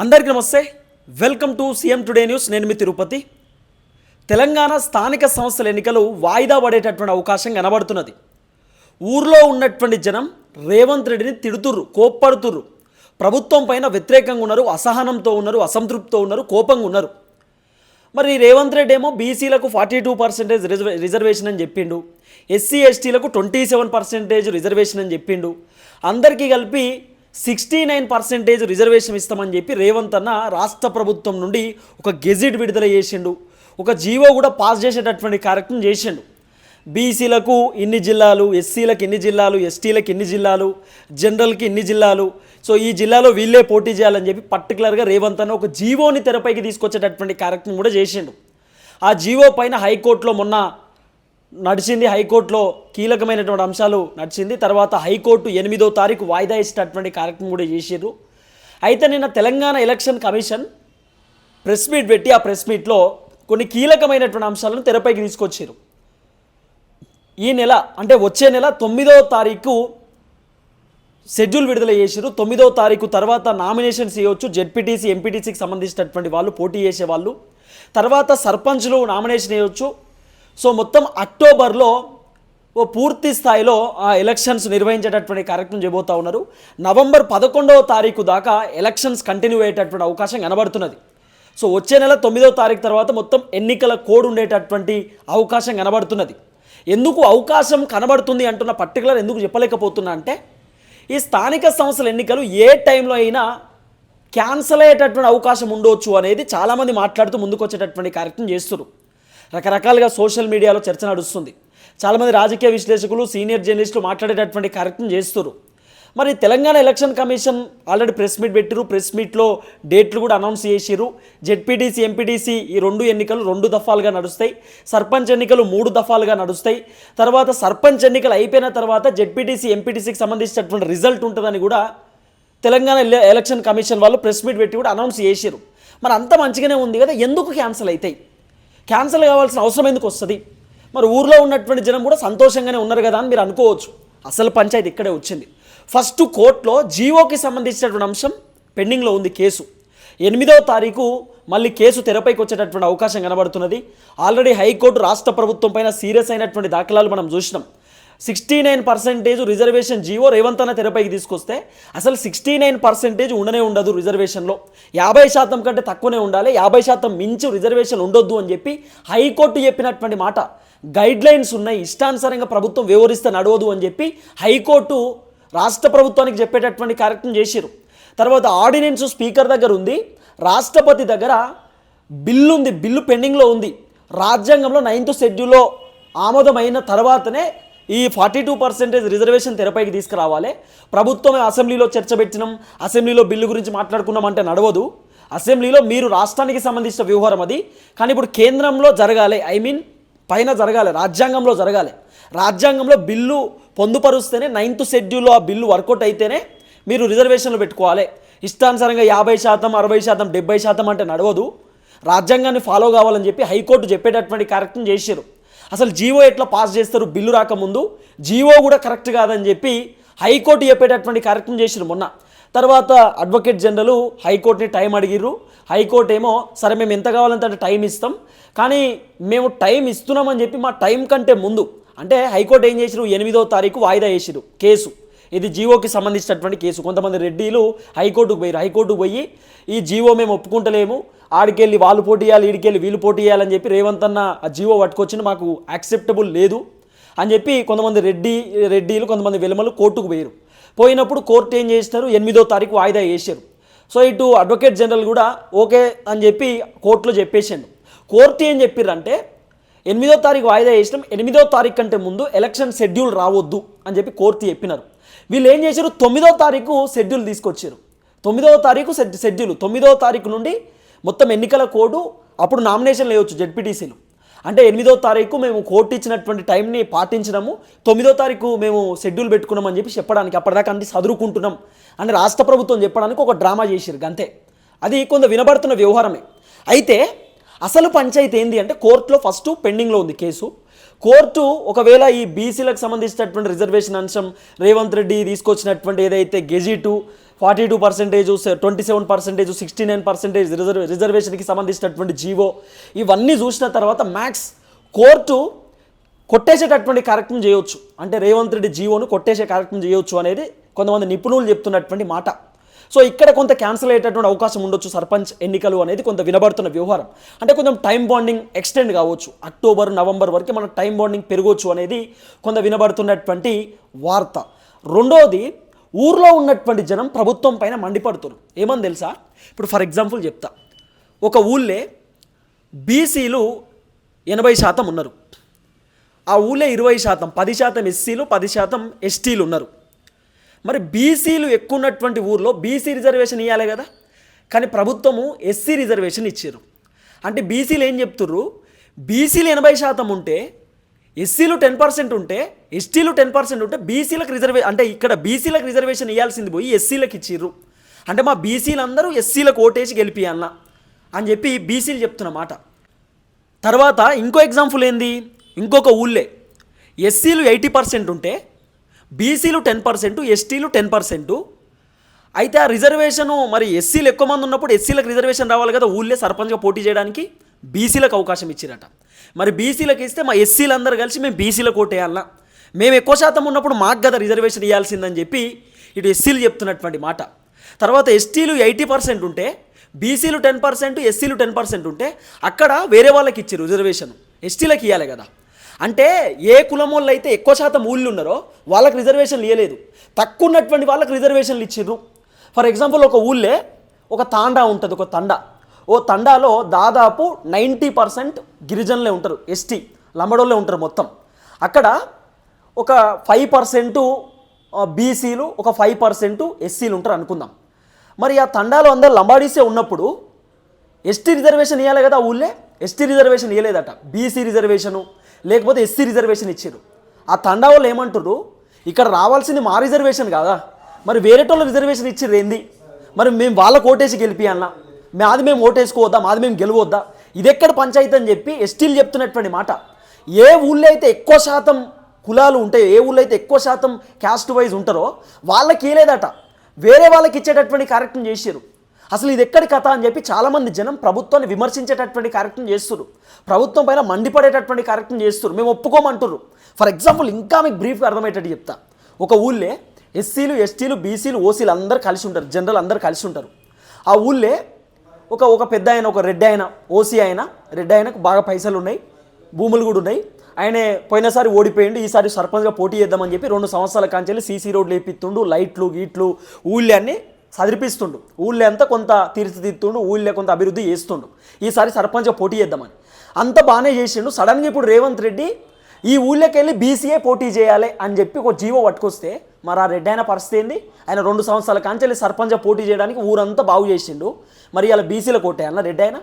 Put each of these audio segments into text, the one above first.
అందరికీ నమస్తే. Welcome to CM today news. నేను మీ తిరుపతి. తెలంగాణ స్థానిక సంస్థల ఎన్నికలు వాయిదా పడేటటువంటి అవకాశం కనబడుతున్నది. ఊర్లో ఉన్నటువంటి జనం రేవంత్ రెడ్డిని తిడుతుర్రు, కోప్పడుతుర్రు. ప్రభుత్వం పైన వ్యతిరేకంగా ఉన్నారు, అసహనంతో ఉన్నారు, అసంతృప్తితో ఉన్నారు, కోపంగా ఉన్నారు. మరి రేవంత్ రెడ్డి ఏమో బీసీలకు 42% రిజర్వేషన్ అని చెప్పిండు, ఎస్సీ ఎస్టీలకు 27% రిజర్వేషన్ అని చెప్పిండు, అందరికీ కలిపి 69% రిజర్వేషన్ ఇస్తామని చెప్పి రేవంత్ అన్న రాష్ట్ర ప్రభుత్వం నుండి ఒక గెజిట్ విడుదల చేసిండు. ఒక జీవో కూడా పాస్ చేసేటటువంటి కార్యక్రమం చేసిండు. బీసీలకు ఇన్ని జిల్లాలు, ఎస్సీలకు ఇన్ని జిల్లాలు, ఎస్టీలకు ఇన్ని జిల్లాలు, జనరల్కి ఇన్ని జిల్లాలు, సో ఈ జిల్లాలో వీళ్ళే పోటీ చేయాలని చెప్పి పర్టికులర్గా రేవంత్ అన్న ఒక జీవోని తెరపైకి తీసుకొచ్చేటటువంటి కార్యక్రమం కూడా చేసిండు. ఆ జీవో పైన హైకోర్టులో మొన్న నడిచింది, హైకోర్టులో కీలకమైనటువంటి అంశాలు నడిచింది. తర్వాత హైకోర్టు 8వ తారీఖు వాయిదా ఇచ్చేటటువంటి కార్యక్రమం కూడా చేసారు. అయితే నిన్న Telangana election commission press meet పెట్టి ఆ ప్రెస్ మీట్లో కొన్ని కీలకమైనటువంటి అంశాలను తెరపైకి తీసుకొచ్చారు. ఈ నెల అంటే వచ్చే నెల 9వ తారీఖు షెడ్యూల్ విడుదల చేసారు. 9వ తారీఖు తర్వాత నామినేషన్స్ చేయవచ్చు. జెడ్పీటీసీ, ఎంపీటీసీకి సంబంధించినటువంటి వాళ్ళు పోటీ చేసేవాళ్ళు, తర్వాత సర్పంచ్లు నామినేషన్ వేయవచ్చు. సో మొత్తం అక్టోబర్లో ఓ పూర్తి స్థాయిలో ఆ ఎలక్షన్స్ నిర్వహించేటటువంటి కార్యక్రమం చేయబోతూ ఉన్నారు. నవంబర్ 11వ తారీఖు దాకా ఎలక్షన్స్ కంటిన్యూ అయ్యేటటువంటి అవకాశం కనబడుతున్నది. సో వచ్చే నెల 9వ తారీఖు తర్వాత మొత్తం ఎన్నికల కోడ్ ఉండేటటువంటి అవకాశం కనబడుతున్నది. ఎందుకు అవకాశం కనబడుతుంది అంటున్న పర్టికులర్ ఎందుకు చెప్పలేకపోతున్నా అంటే, ఈ స్థానిక సంస్థల ఎన్నికలు ఏ టైంలో అయినా క్యాన్సల్ అయ్యేటటువంటి అవకాశం ఉండవచ్చు అనేది చాలామంది మాట్లాడుతూ ముందుకు వచ్చేటటువంటి కార్యక్రమం చేస్తున్నారు. రకరకాలుగా సోషల్ మీడియాలో చర్చ నడుస్తుంది. చాలామంది రాజకీయ విశ్లేషకులు, సీనియర్ జర్నలిస్టులు మాట్లాడేటటువంటి కార్యక్రమం చేస్తున్నారు. మరి Telangana election commission already press meet పెట్టిరు. ప్రెస్ మీట్లో డేట్లు కూడా అనౌన్స్ చేసిరు. జెడ్పీటీసీ, ఎంపీటీసీ ఈ 2 ఎన్నికలు 2 దఫాలుగా నడుస్తాయి. సర్పంచ్ ఎన్నికలు 3 దఫాలుగా నడుస్తాయి. తర్వాత సర్పంచ్ ఎన్నికలు అయిపోయిన తర్వాత జెడ్పీటీసీ, ఎంపీటీసీకి సంబంధించినటువంటి రిజల్ట్ ఉంటుందని కూడా తెలంగాణ ఎలక్షన్ కమిషన్ వాళ్ళు ప్రెస్ మీట్ పెట్టి కూడా అనౌన్స్ చేసిరు. మరి అంత మంచిగానే ఉంది కదా, ఎందుకు క్యాన్సిల్ అవుతాయి? క్యాన్సిల్ కావాల్సిన అవసరం ఎందుకు వస్తుంది? మరి ఊర్లో ఉన్నటువంటి జనం కూడా సంతోషంగానే ఉన్నారు కదా అని మీరు అనుకోవచ్చు. అసలు పంచాయతీ ఇక్కడే వచ్చింది. ఫస్ట్ కోర్టులో జీవోకి సంబంధించినటువంటి అంశం పెండింగ్లో ఉంది. కేసు 8వ తారీఖు మళ్ళీ కేసు తెరపైకి వచ్చేటటువంటి అవకాశం కనబడుతున్నది. ఆల్రెడీ హైకోర్టు రాష్ట్ర ప్రభుత్వం పైన సీరియస్ అయినటువంటి దాఖలాలు మనం చూసినాం. 69% రిజర్వేషన్ జీవో రేవంత్ అన్న తెరపైకి తీసుకొస్తే అసలు 69% ఉండనే ఉండదు. రిజర్వేషన్లో 50% కంటే తక్కువనే ఉండాలి, 50% మించి రిజర్వేషన్ ఉండొద్దు అని చెప్పి హైకోర్టు చెప్పినటువంటి మాట. గైడ్ లైన్స్ ఉన్నాయి, ఇష్టానుసారంగా ప్రభుత్వం వ్యవహరిస్తే నడవదు అని చెప్పి హైకోర్టు రాష్ట్ర ప్రభుత్వానికి చెప్పేటటువంటి కార్యక్రమం చేశారు. తర్వాత ఆర్డినెన్స్ స్పీకర్ దగ్గర ఉంది, రాష్ట్రపతి దగ్గర బిల్లు ఉంది, బిల్లు పెండింగ్లో ఉంది. రాజ్యాంగంలో 9th షెడ్యూల్లో ఆమోదమైన తర్వాతనే ఈ 42% రిజర్వేషన్ తెరపైకి తీసుకురావాలి. ప్రభుత్వం అసెంబ్లీలో చర్చ పెట్టినాం, అసెంబ్లీలో బిల్లు గురించి మాట్లాడుకున్నాం అంటే నడవదు. అసెంబ్లీలో మీరు రాష్ట్రానికి సంబంధించిన వ్యవహారం అది, కానీ ఇప్పుడు కేంద్రంలో జరగాలి, పైన జరగాలి, రాజ్యాంగంలో జరగాలి. రాజ్యాంగంలో బిల్లు పొందుపరుస్తేనే 9th షెడ్యూల్లో ఆ బిల్లు వర్కౌట్ అయితేనే మీరు రిజర్వేషన్లు పెట్టుకోవాలి. ఇష్టానుసారంగా 50%, 60%, 70% అంటే నడవదు. రాజ్యాంగాన్ని ఫాలో కావాలని చెప్పి హైకోర్టు చెప్పేటటువంటి కార్యక్రమం చేశారు. అసలు జీవో ఎట్లా పాస్ చేస్తారు బిల్లు రాకముందు, జీవో కూడా కరెక్ట్ కాదని చెప్పి హైకోర్టు చెప్పేటటువంటి కార్యక్రమం చేశారు మొన్న. తర్వాత అడ్వకేట్ జనరల్ హైకోర్టుని టైం అడిగిర్రు. హైకోర్టు ఏమో సరే మేము ఎంత కావాలంటే టైం ఇస్తాం, కానీ మేము టైం ఇస్తున్నామని చెప్పి మా టైం కంటే ముందు అంటే హైకోర్టు ఏం చేసిరు, 8వ తారీఖు వాయిదా చేసిరు కేసు. ఇది జీవోకి సంబంధించినటువంటి కేసు. కొంతమంది రెడ్డిలు హైకోర్టుకు పోయారు. హైకోర్టుకు పోయి ఈ జీవో మేము ఒప్పుకుంటలేము, ఆడికెళ్ళి వాళ్ళు పోటీ చేయాలి, ఈడికెళ్ళి వీళ్ళు పోటీ చేయాలని చెప్పి రేవంత్ అన్న ఆ జీవో పట్టుకొచ్చింది, మాకు యాక్సెప్టబుల్ లేదు అని చెప్పి కొంతమంది రెడ్డిలు కొంతమంది వెలుమలు కోర్టుకు పోయారు. పోయినప్పుడు కోర్టు ఏం చేసినారు, 8వ తారీఖు వాయిదా చేశారు. సో ఇటు అడ్వకేట్ జనరల్ కూడా ఓకే అని చెప్పి కోర్టులో చెప్పేసాడు. కోర్టు ఏం చెప్పారంటే 8వ తారీఖు వాయిదా చేసినాం, 8వ తారీఖు కంటే ముందు ఎలక్షన్ షెడ్యూల్ రావద్దు అని చెప్పి కోర్టు చెప్పినారు. వీళ్ళు ఏం చేశారు, 9వ తారీఖు షెడ్యూల్ తీసుకొచ్చారు. 9వ తారీఖు షెడ్యూల్, 9వ తారీఖు నుండి మొత్తం ఎన్నికల కోడ్, అప్పుడు నామినేషన్లు వేయవచ్చు జెడ్పీటీసీలు. అంటే 8వ తారీఖు మేము కోర్టు ఇచ్చినటువంటి టైంని పాటించినాము, 9వ తారీఖు మేము షెడ్యూల్ పెట్టుకున్నాం అని చెప్పి చెప్పడానికి, అప్పటిదాకా అంటే చదువుకుంటున్నాం అని రాష్ట్ర ప్రభుత్వం చెప్పడానికి ఒక డ్రామా చేశారు అంతే. అది కొంత వినబడుతున్న వ్యవహారమే. అయితే అసలు పంచాయతీ ఏంది అంటే కోర్టులో ఫస్ట్ పెండింగ్లో ఉంది కేసు. కోర్టు ఒకవేళ ఈ బీసీలకు సంబంధించినటువంటి రిజర్వేషన్ అంశం రేవంత్ రెడ్డి తీసుకొచ్చినటువంటి ఏదైతే గెజిటు 42%, 27%, 69% రిజర్వేషన్కి సంబంధించినటువంటి జీవో ఇవన్నీ చూసిన తర్వాత మ్యాక్స్ కోర్టు కొట్టేసేటటువంటి కార్యక్రమం చేయవచ్చు, అంటే రేవంత్ రెడ్డి జీవోను కొట్టేసే కార్యక్రమం చేయవచ్చు అనేది కొంతమంది నిపుణులు చెప్తున్నటువంటి మాట. సో ఇక్కడ కొంత క్యాన్సిల్ అయ్యేటటువంటి అవకాశం ఉండొచ్చు సర్పంచ్ ఎన్నికలు అనేది కొంత వినబడుతున్న వ్యవహారం. అంటే కొంచెం టైం బాండింగ్ ఎక్స్టెండ్ కావచ్చు, అక్టోబర్ నవంబర్ వరకు మన టైం బాండింగ్ పెరగవచ్చు అనేది కొంత వినబడుతున్నటువంటి వార్త. రెండోది, ఊర్లో ఉన్నటువంటి జనం ప్రభుత్వం పైన మండిపడుతున్నారు. ఏమని తెలుసా? ఇప్పుడు ఫర్ ఎగ్జాంపుల్ చెప్తా, ఒక ఊళ్ళే బీసీలు 80% ఉన్నారు, ఆ ఊళ్ళో 20%, 10% ఎస్సీలు, 10% ఎస్టీలు ఉన్నారు. మరి బీసీలు ఎక్కువ ఉన్నటువంటి ఊర్లో బీసీ రిజర్వేషన్ ఇవ్వాలి కదా, కానీ ప్రభుత్వము ఎస్సీ రిజర్వేషన్ ఇచ్చారు. అంటే బీసీలు ఏం చెప్తుర్రు, బీసీలు 80% ఉంటే ఎస్సీలు 10% ఉంటే ఎస్టీలు 10% ఉంటే బీసీలకు అంటే ఇక్కడ బీసీలకు రిజర్వేషన్ ఇవ్వాల్సింది పోయి ఎస్సీలకు ఇచ్చిర్రు. అంటే మా బీసీలు అందరూ ఎస్సీలకు ఓటేసి గెలిపియాలన్నా అని చెప్పి బీసీలు చెప్తున్నమాట. తర్వాత ఇంకో ఎగ్జాంపుల్ ఏంది, ఇంకొక ఊళ్ళే ఎస్సీలు 80% ఉంటే బీసీలు 10%, ఎస్టీలు 10%. అయితే ఆ రిజర్వేషను మరి ఎస్సీలు ఎక్కువ మంది ఉన్నప్పుడు ఎస్సీలకు రిజర్వేషన్ రావాలి కదా, ఊళ్ళే సర్పంచ్గా పోటీ చేయడానికి బీసీలకు అవకాశం ఇచ్చిరట. మరి బీసీలకు ఇస్తే మా ఎస్సీలు అందరూ కలిసి మేము బీసీలకు ఓటేయాలన్నా, మేము ఎక్కువ శాతం ఉన్నప్పుడు మాకు కదా రిజర్వేషన్ ఇవ్వాల్సిందని చెప్పి ఇటు ఎస్సీలు చెప్తున్నటువంటి మాట. తర్వాత ఎస్టీలు 80% ఉంటే బీసీలు 10%, ఎస్సీలు 10% ఉంటే అక్కడ వేరే వాళ్ళకి ఇచ్చారు రిజర్వేషన్, ఎస్టీలకు ఇవ్వాలి కదా. అంటే ఏ కులం వాళ్ళు అయితే ఎక్కువ శాతం ఊళ్ళు ఉన్నారో వాళ్ళకి రిజర్వేషన్లు ఇవ్వలేదు, తక్కువ ఉన్నటువంటి వాళ్ళకి రిజర్వేషన్లు ఇచ్చిర్రు. ఫర్ ఎగ్జాంపుల్ ఒక ఊళ్ళే ఒక తాండా ఉంటుంది, ఒక తండా, ఓ తండాలో దాదాపు 90% గిరిజనులే ఉంటారు, ఎస్టీ లంబడోళ్ళే ఉంటారు మొత్తం. అక్కడ ఒక 5% బీసీలు, ఒక 5% ఎస్సీలు ఉంటారు అనుకుందాం. మరి ఆ తండాలో అందరు లంబాడీసే ఉన్నప్పుడు ఎస్టీ రిజర్వేషన్ ఇవ్వాలి కదా, ఊళ్ళే ఎస్టీ రిజర్వేషన్ ఇవ్వలేదట, బీసీ రిజర్వేషను లేకపోతే ఎస్సీ రిజర్వేషన్ ఇచ్చారు. ఆ తండా వాళ్ళు ఏమంటారు, ఇక్కడ రావాల్సింది మా రిజర్వేషన్ కాదా, మరి వేరేటోళ్ళ రిజర్వేషన్ ఇచ్చిర్రు ఏంది, మరి మేము వాళ్ళకు ఓటేసి గెలిపియాలన్నా, మాది మేము ఓటేసుకోవద్దా, మాది మేము గెలవద్దా, ఇది ఎక్కడ పంచాయతీ అని చెప్పి ఎస్టీలు చెప్తున్నటువంటి మాట. ఏ ఊళ్ళో అయితే ఎక్కువ శాతం కులాలు ఉంటాయో, ఏ ఊళ్ళో అయితే ఎక్కువ శాతం క్యాస్ట్ వైజ్ ఉంటారో వాళ్ళకి ఇవ్వలేదట, వేరే వాళ్ళకి ఇచ్చేటటువంటి కార్యక్రమం చేశారు. అసలు ఇది ఎక్కడి కథ అని చెప్పి చాలామంది జనం ప్రభుత్వాన్ని విమర్శించేటటువంటి కార్యక్రమం చేస్తున్నారు, ప్రభుత్వం పైన మండిపడేటటువంటి కార్యక్రమం చేస్తున్నారు, మేము ఒప్పుకోమంటున్నారు. ఫర్ ఎగ్జాంపుల్ ఇంకా మీకు బ్రీఫ్గా అర్థమయ్యేటట్టు చెప్తా, ఒక ఊళ్ళే ఎస్సీలు, ఎస్టీలు, బీసీలు, ఓసీలు అందరూ కలిసి ఉంటారు, జనరల్ అందరూ కలిసి ఉంటారు. ఆ ఊళ్ళే ఒక పెద్ద ఆయన, ఒక రెడ్డి ఆయన, ఓసీ ఆయన, రెడ్డి ఆయనకు బాగా పైసలు ఉన్నాయి, భూములు కూడా ఉన్నాయి, ఆయన పోయినసారి ఓడిపోయిండు, ఈసారి సర్పంచ్గా పోటీ చేద్దామని చెప్పి 2 సంవత్సరాల కాంచెల్లి సీసీ రోడ్లు వేపిస్తుండు, లైట్లు గీట్లు ఊళ్ళే అన్నీ చదిరిపిస్తుండు, ఊళ్ళే అంతా కొంత తీర్చిదిద్దుతుండు, ఊళ్ళే కొంత అభివృద్ధి చేస్తుండు, ఈసారి సర్పంచ్గా పోటీ చేద్దామని అంత బాగానే చేసిండు. సడన్గా ఇప్పుడు రేవంత్ రెడ్డి ఈ ఊళ్ళోకి వెళ్ళి బీసీఏ పోటీ చేయాలి అని చెప్పి ఒక జీవో పట్టుకొస్తే మరి ఆ రెడ్డి అయిన పరిస్థితి ఏంది, ఆయన 2 సంవత్సరాల కాంచెల్లి సర్పంచ్గా పోటీ చేయడానికి ఊరంతా బాగు చేసిండు, మరి అలా బీసీలో కొట్టేయాలన్నా రెడ్డి అయినా.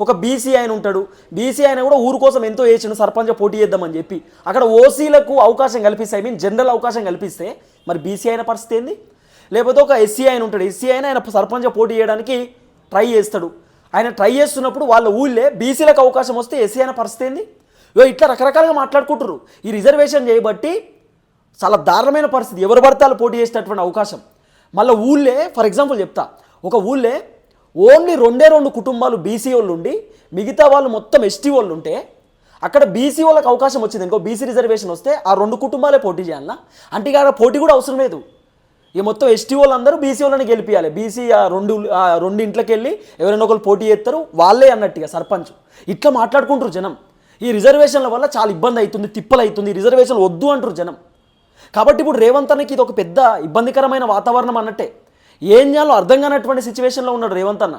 ఒక బీసీ ఆయన ఉంటాడు, బీసీ ఆయన కూడా ఊరు కోసం ఎంతో చేసిండు సర్పంచ్ పోటీ చేద్దామని చెప్పి, అక్కడ ఓసీలకు అవకాశం కల్పిస్తే, ఐ మీన్ జనరల్ అవకాశం కల్పిస్తే మరి బీసీ అయిన పరిస్థితి ఏంది. లేకపోతే ఒక ఎస్సీ ఆయన ఉంటాడు, ఎస్సీ అయినా ఆయన సర్పంచ్ పోటీ చేయడానికి ట్రై చేస్తాడు, ఆయన ట్రై చేస్తున్నప్పుడు వాళ్ళ ఊళ్ళే బీసీలకు అవకాశం వస్తే ఎస్సీ అయిన పరిస్థితి ఏంది. ఇట్లా రకరకాలుగా మాట్లాడుకుంటారు. ఈ రిజర్వేషన్ చేయబట్టి చాలా దారుణమైన పరిస్థితి, ఎవరు పడతాలు పోటీ చేసేటటువంటి అవకాశం. మళ్ళీ ఊళ్ళే ఫర్ ఎగ్జాంపుల్ చెప్తా, ఒక ఊళ్ళే ఓన్లీ 2 కుటుంబాలు బీసీ వాళ్ళు ఉండి మిగతా వాళ్ళు మొత్తం ఎస్టీ వాళ్ళు ఉంటే అక్కడ బీసీ వాళ్ళకి అవకాశం వచ్చింది, ఇంకో బీసీ రిజర్వేషన్ వస్తే ఆ 2 కుటుంబాలే పోటీ చేయాలన్నా, అంటే ఇక పోటీ కూడా అవసరం లేదు, ఈ మొత్తం ఎస్టీ వాళ్ళందరూ బీసీ వాళ్ళని గెలిపించాలి, బీసీ ఆ రెండు ఇంట్లోకి వెళ్ళి ఎవరైనా ఒకరు పోటీ చేస్తారు వాళ్ళే అన్నట్టుగా సర్పంచ్. ఇట్లా మాట్లాడుకుంటారు జనం. ఈ రిజర్వేషన్ల వల్ల చాలా ఇబ్బంది అవుతుంది, తిప్పలు అవుతుంది, రిజర్వేషన్లు వద్దు అంటారు జనం. కాబట్టి ఇప్పుడు రేవంత్ అన్నకి ఇది ఒక పెద్ద ఇబ్బందికరమైన వాతావరణం అన్నట్టే, ఏం చేయాలో అర్థం కానటువంటి సిచ్యువేషన్లో ఉన్నాడు రేవంత్ అన్న.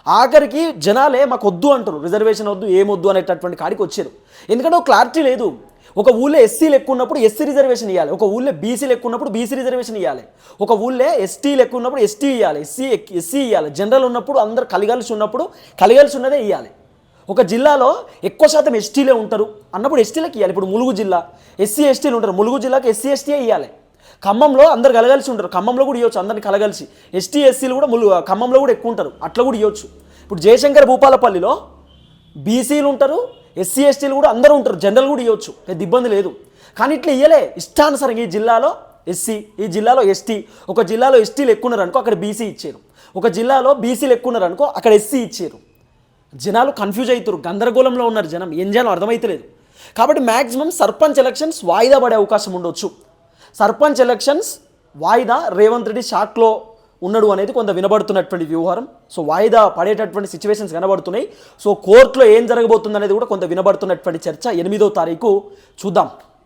ఆఖరికి జనాలే మాకు వద్దు అంటారు, రిజర్వేషన్ వద్దు ఏమొద్దు అనేటటువంటి కాడికి వచ్చారు. ఎందుకంటే ఒక క్లారిటీ లేదు. ఒక ఊళ్ళో ఎస్సీలు ఎక్కువ ఉన్నప్పుడు ఎస్సీ రిజర్వేషన్ ఇవ్వాలి, ఒక ఊళ్ళో బీసీలు ఎక్కువ ఉన్నప్పుడు బీసీ రిజర్వేషన్ ఇవ్వాలి, ఒక ఊళ్ళో ఎస్టీలు ఎక్కువ ఉన్నప్పుడు ఎస్టీ ఇవ్వాలి, ఎస్సీ ఇవ్వాలి, జనరల్ ఉన్నప్పుడు అందరు కలిగలిసి ఉన్నప్పుడు కలిగలిసి ఉన్నదే ఇవ్వాలి. ఒక జిల్లాలో ఎక్కువ శాతం ఎస్టీలే ఉంటారు అన్నప్పుడు ఎస్టీలకు ఇవ్వాలి. ఇప్పుడు ములుగు జిల్లా ఎస్సీ ఎస్టీలు ఉంటారు, ములుగు జిల్లాకి ఎస్సీ ఎస్టీయే ఇవ్వాలి. ఖమ్మంలో అందరు కలగలిసి ఉంటారు, ఖమ్మంలో కూడా ఇవ్వచ్చు, అందరిని కలగలిసి ఎస్టీ ఎస్సీలు కూడా ఖమ్మంలో కూడా ఎక్కువ ఉంటారు, అట్లా కూడా ఇవ్వచ్చు. ఇప్పుడు జయశంకర్ భూపాలపల్లిలో బీసీలు ఉంటారు, ఎస్సీ ఎస్టీలు కూడా అందరూ ఉంటారు, జనరల్ కూడా ఇవ్వచ్చు, పెద్ద ఇబ్బంది లేదు. కానీ ఇట్లా ఇయ్యలే ఇష్టానుసారంగా. ఈ జిల్లాలో ఎస్సీ, ఈ జిల్లాలో ఎస్టీ, ఒక జిల్లాలో ఎస్టీలు ఎక్కువ ఉన్నారు అనుకో అక్కడ బీసీ ఇచ్చారు, ఒక జిల్లాలో బీసీలు ఎక్కువ ఉన్నారు అనుకో అక్కడ ఎస్సీ ఇచ్చారు. జనాలు కన్ఫ్యూజ్ అవుతారు, గందరగోళంలో ఉన్నారు జనం, ఏం చేయాలో అర్థమైతలేదు. కాబట్టి మ్యాక్సిమం సర్పంచ్ ఎలక్షన్స్ వాయిదా పడే అవకాశం ఉండొచ్చు. సర్పంచ్ ఎలక్షన్స్ వాయిదా రేవంత్ రెడ్డి షాక్లో ఉన్నాడు అనేది కొంత వినబడుతున్నటువంటి వ్యవహారం. సో వాయిదా పడేటటువంటి సిచ్యువేషన్స్ కనబడుతున్నాయి. సో కోర్టులో ఏం జరగబోతుంది అనేది కూడా కొంత వినబడుతున్నటువంటి చర్చ. 8వ తారీఖు చూద్దాం.